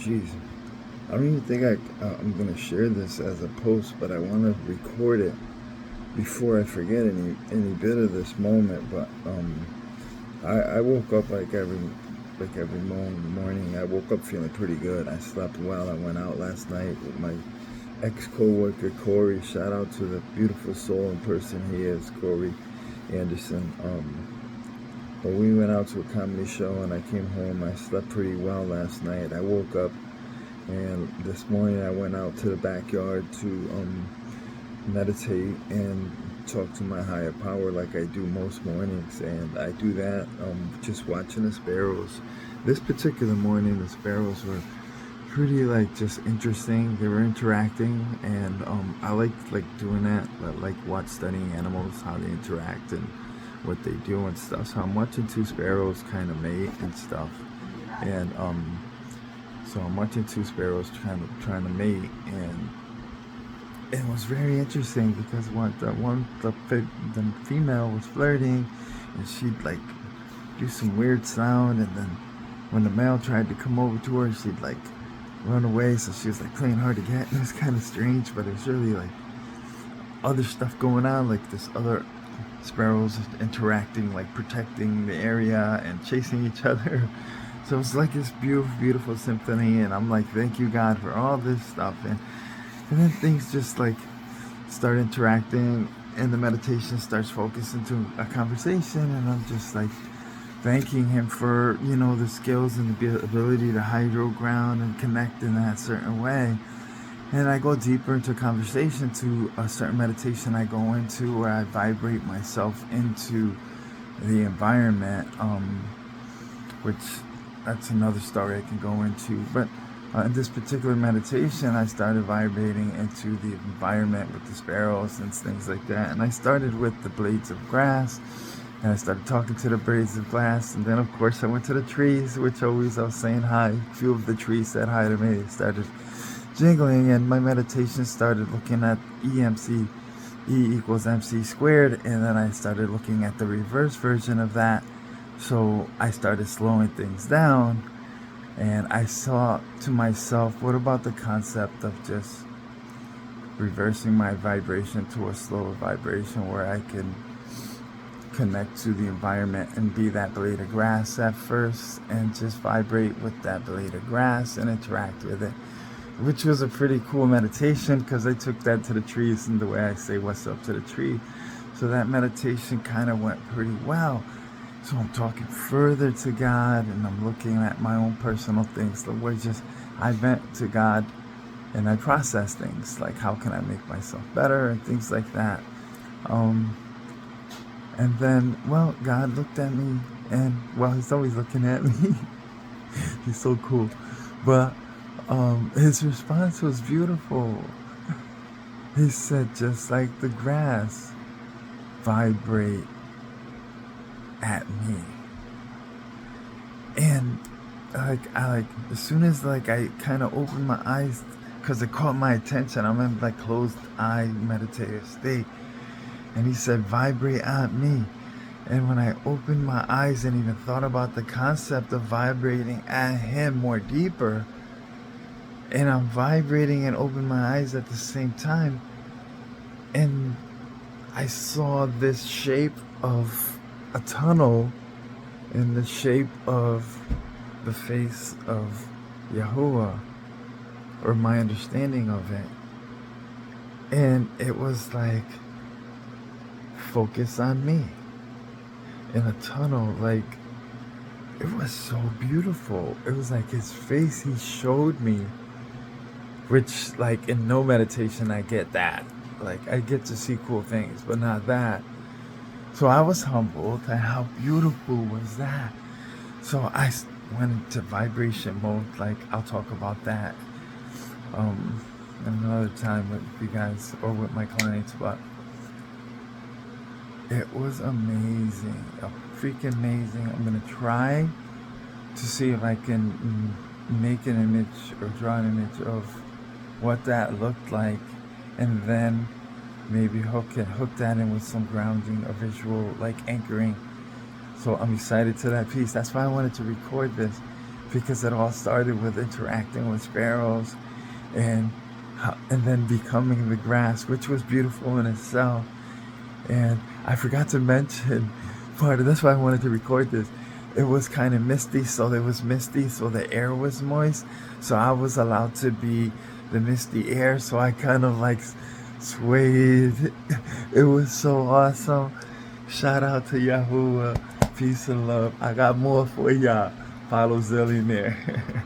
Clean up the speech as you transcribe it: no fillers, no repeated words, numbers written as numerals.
geez, I don't even think I'm gonna share this as a post, but I want to record it before I forget any bit of this moment. But I woke up like every morning. I woke up feeling pretty good. I slept well. I went out last night with my ex co-worker Corey. Shout out to the beautiful soul and person he is, Corey Anderson. But we went out to a comedy show and I came home. I slept pretty well last night. I woke up and this morning I went out to the backyard to meditate and talk to my higher power like I do most mornings. And I do that just watching the sparrows. This particular morning, the sparrows were pretty just interesting. They were interacting, and I like doing that. I like studying animals, how they interact and what they do and stuff. So I'm watching two sparrows kind of mate and stuff, and so I'm watching two sparrows trying to mate, and it was very interesting because the female was flirting, and she'd do some weird sound, and then when the male tried to come over to her, she'd run away. So she was playing hard to get. It was kind of strange, but it was really other stuff going on, this other sparrows interacting, protecting the area and chasing each other. So it's this beautiful symphony, and I'm thank you God for all this stuff. And then things just start interacting, and the meditation starts focusing to a conversation, and I'm just thanking him for the skills and the ability to hydro ground and connect in that certain way. And I go deeper into conversation to a certain meditation I go into where I vibrate myself into the environment, which that's another story I can go into. But in this particular meditation, I started vibrating into the environment with the sparrows and things like that. And I started with the blades of grass, and I started talking to the blades of grass. And then, of course, I went to the trees, which I was saying hi. A few of the trees said hi to me. They started jingling, and my meditation started looking at EMC, E equals MC squared. And then I started looking at the reverse version of that. So I started slowing things down. And I saw to myself, what about the concept of just reversing my vibration to a slower vibration where I can connect to the environment and be that blade of grass at first and just vibrate with that blade of grass and interact with it, which was a pretty cool meditation because I took that to the trees and the way I say what's up to the tree. So that meditation kind of went pretty well. So I'm talking further to God, and I'm looking at my own personal things. I vent to God, and I process things how can I make myself better and things like that. And then, God looked at me, and he's always looking at me. He's so cool. But his response was beautiful. He said, just like the grass, vibrate at me. And as soon as I kind of opened my eyes, because it caught my attention, I'm in closed eye meditative state, and he said vibrate at me. And when I opened my eyes and even thought about the concept of vibrating at him more deeper, and I'm vibrating and open my eyes at the same time, and I saw this shape of a tunnel in the shape of the face of Yahuwah, or my understanding of it. And it was focus on me in a tunnel. It was so beautiful. It was his face he showed me, which in no meditation I get that. I get to see cool things, but not that. So I was humbled at how beautiful was that. So I went into vibration mode. I'll talk about that another time with you guys or with my clients. But it was amazing, freaking amazing. I'm gonna try to see if I can make an image or draw an image of what that looked like, and then maybe hook that in with some grounding or visual anchoring. So I'm excited to that piece. That's why I wanted to record this. because it all started with interacting with sparrows and then becoming the grass, which was beautiful in itself. And I forgot to mention part of that's why I wanted to record this. It was kind of misty, so the air was moist. So I was allowed to be the misty air, so I kind of like swayed. It was so awesome. Shout out to Yahuwah. Peace and love. I got more for y'all. Follow Zillionaire.